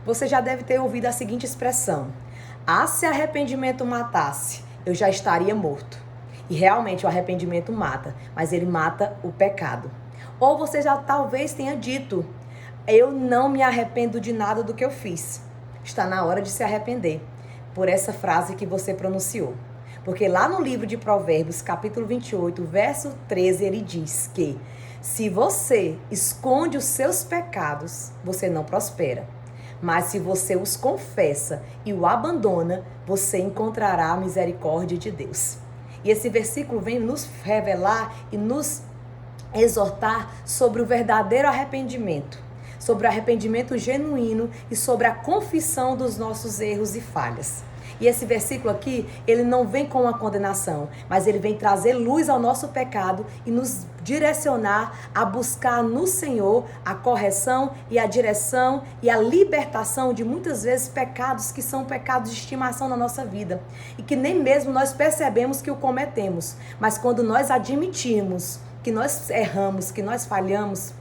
Você já deve ter ouvido a seguinte expressão: ah, se arrependimento matasse, eu já estaria morto. E realmente o arrependimento mata, mas ele mata o pecado. Ou você já talvez tenha dito: eu não me arrependo de nada do que eu fiz. Está na hora de se arrepender por essa frase que você pronunciou. Porque lá no livro de Provérbios, capítulo 28, verso 13, ele diz que se você esconde os seus pecados, você não prospera. Mas se você os confessa e o abandona, você encontrará a misericórdia de Deus. E esse versículo vem nos revelar e nos exortar sobre o verdadeiro arrependimento, sobre o arrependimento genuíno e sobre a confissão dos nossos erros e falhas. E esse versículo aqui, ele não vem com uma condenação, mas ele vem trazer luz ao nosso pecado e nos direcionar a buscar no Senhor a correção e a direção e a libertação de muitas vezes pecados que são pecados de estimação na nossa vida e que nem mesmo nós percebemos que o cometemos, mas quando nós admitimos que nós erramos, que nós falhamos,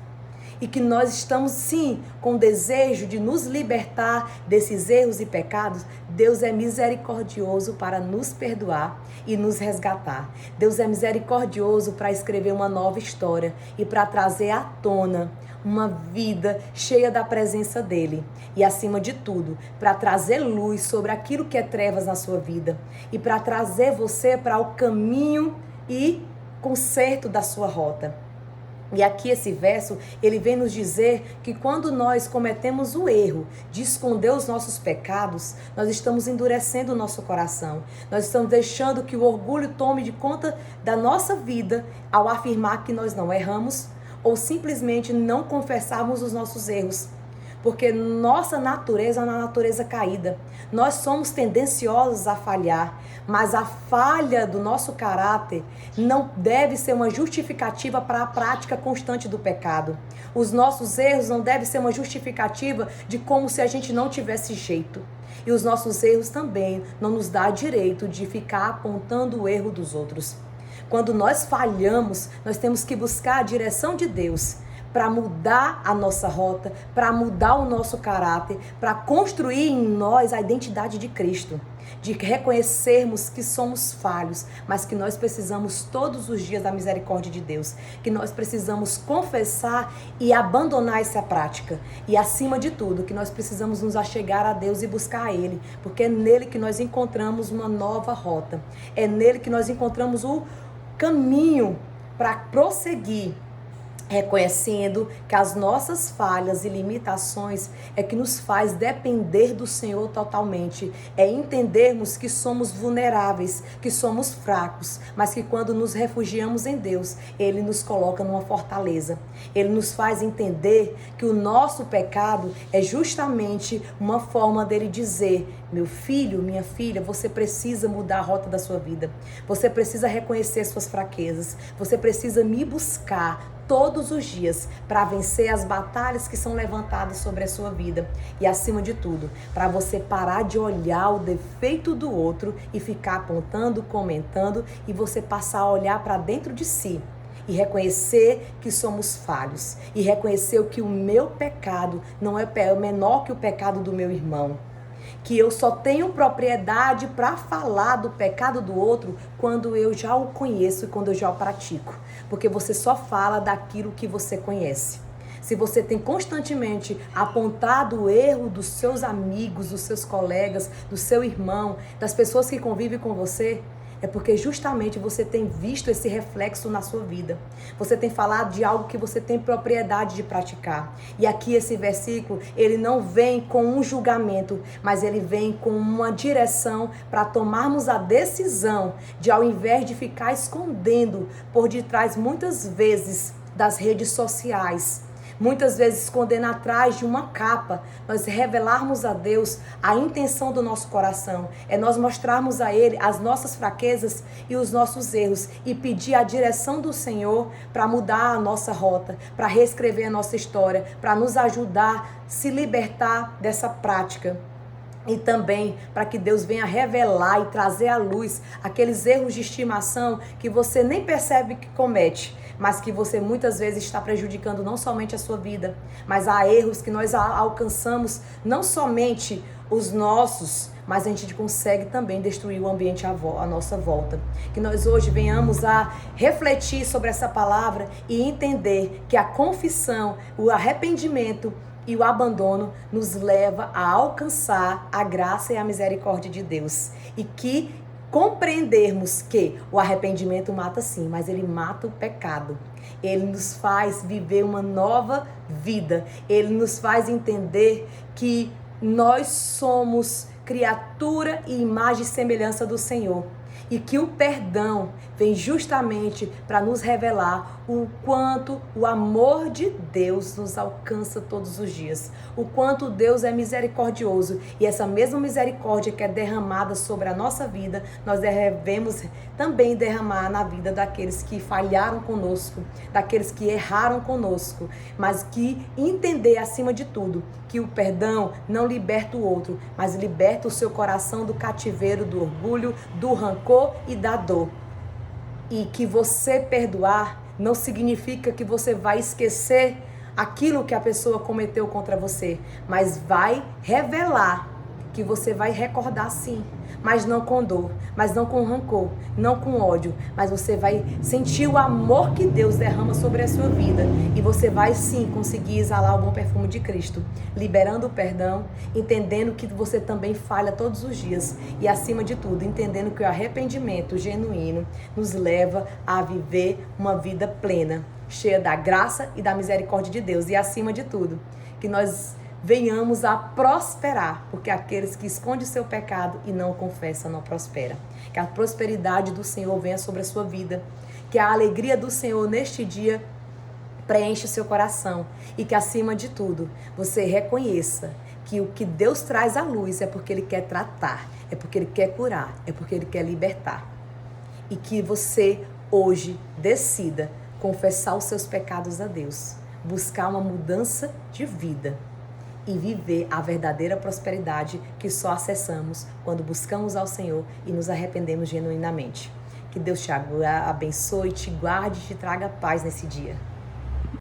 e que nós estamos sim com desejo de nos libertar desses erros e pecados, Deus é misericordioso para nos perdoar e nos resgatar. Deus é misericordioso para escrever uma nova história e para trazer à tona uma vida cheia da presença dele. E acima de tudo, para trazer luz sobre aquilo que é trevas na sua vida e para trazer você para o caminho e conserto da sua rota. E aqui esse verso, ele vem nos dizer que quando nós cometemos o erro de esconder os nossos pecados, nós estamos endurecendo o nosso coração. Nós estamos deixando que o orgulho tome de conta da nossa vida ao afirmar que nós não erramos ou simplesmente não confessarmos os nossos erros. Porque nossa natureza é uma natureza caída. Nós somos tendenciosos a falhar, mas a falha do nosso caráter não deve ser uma justificativa para a prática constante do pecado. Os nossos erros não devem ser uma justificativa de como se a gente não tivesse jeito. E os nossos erros também não nos dá direito de ficar apontando o erro dos outros. Quando nós falhamos, nós temos que buscar a direção de Deus para mudar a nossa rota, para mudar o nosso caráter, para construir em nós a identidade de Cristo, de reconhecermos que somos falhos, mas que nós precisamos todos os dias da misericórdia de Deus, que nós precisamos confessar e abandonar essa prática, e acima de tudo, que nós precisamos nos achegar a Deus e buscar a Ele, porque é nele que nós encontramos uma nova rota, é nele que nós encontramos o caminho para prosseguir, reconhecendo que as nossas falhas e limitações é que nos faz depender do Senhor totalmente. É entendermos que somos vulneráveis, que somos fracos, mas que quando nos refugiamos em Deus, Ele nos coloca numa fortaleza. Ele nos faz entender que o nosso pecado é justamente uma forma dele dizer: meu filho, minha filha, você precisa mudar a rota da sua vida. Você precisa reconhecer suas fraquezas. Você precisa me buscar todos os dias para vencer as batalhas que são levantadas sobre a sua vida. E acima de tudo, para você parar de olhar o defeito do outro e ficar apontando, comentando, e você passar a olhar para dentro de si e reconhecer que somos falhos e reconhecer que o meu pecado não é menor que o pecado do meu irmão. Que eu só tenho propriedade para falar do pecado do outro quando eu já o conheço e quando eu já o pratico. Porque você só fala daquilo que você conhece. Se você tem constantemente apontado o erro dos seus amigos, dos seus colegas, do seu irmão, das pessoas que convivem com você, é porque justamente você tem visto esse reflexo na sua vida. Você tem falado de algo que você tem propriedade de praticar. E aqui esse versículo, ele não vem com um julgamento, mas ele vem com uma direção para tomarmos a decisão de, ao invés de ficar escondendo por detrás muitas vezes das redes sociais, muitas vezes escondendo atrás de uma capa, nós revelarmos a Deus a intenção do nosso coração. É nós mostrarmos a Ele as nossas fraquezas e os nossos erros e pedir a direção do Senhor para mudar a nossa rota, para reescrever a nossa história, para nos ajudar a se libertar dessa prática. E também para que Deus venha revelar e trazer à luz aqueles erros de estimação que você nem percebe que comete, mas que você muitas vezes está prejudicando não somente a sua vida, mas há erros que nós alcançamos, não somente os nossos, mas a gente consegue também destruir o ambiente à nossa volta. Que nós hoje venhamos a refletir sobre essa palavra e entender que a confissão, o arrependimento e o abandono nos leva a alcançar a graça e a misericórdia de Deus. E que compreendermos que o arrependimento mata sim, mas ele mata o pecado. Ele nos faz viver uma nova vida. Ele nos faz entender que nós somos criatura e imagem e semelhança do Senhor. E que o perdão vem justamente para nos revelar o quanto o amor de Deus nos alcança todos os dias. O quanto Deus é misericordioso. E essa mesma misericórdia que é derramada sobre a nossa vida, nós devemos também derramar na vida daqueles que falharam conosco, daqueles que erraram conosco. Mas que entender acima de tudo que o perdão não liberta o outro, mas liberta o seu coração do cativeiro, do orgulho, do rancor e da dor. E que você perdoar não significa que você vai esquecer aquilo que a pessoa cometeu contra você, mas vai revelar que você vai recordar sim, mas não com dor, mas não com rancor, não com ódio, mas você vai sentir o amor que Deus derrama sobre a sua vida e você vai sim conseguir exalar o bom perfume de Cristo, liberando o perdão, entendendo que você também falha todos os dias e acima de tudo, entendendo que o arrependimento genuíno nos leva a viver uma vida plena, cheia da graça e da misericórdia de Deus e acima de tudo, que nós venhamos a prosperar, porque aqueles que escondem o seu pecado e não confessam não prosperam. Que a prosperidade do Senhor venha sobre a sua vida, que a alegria do Senhor neste dia preenche o seu coração e que acima de tudo você reconheça que o que Deus traz à luz é porque Ele quer tratar, é porque Ele quer curar, é porque Ele quer libertar. E que você hoje decida confessar os seus pecados a Deus, buscar uma mudança de vida e viver a verdadeira prosperidade que só acessamos quando buscamos ao Senhor e nos arrependemos genuinamente. Que Deus te abençoe, te guarde e te traga paz nesse dia.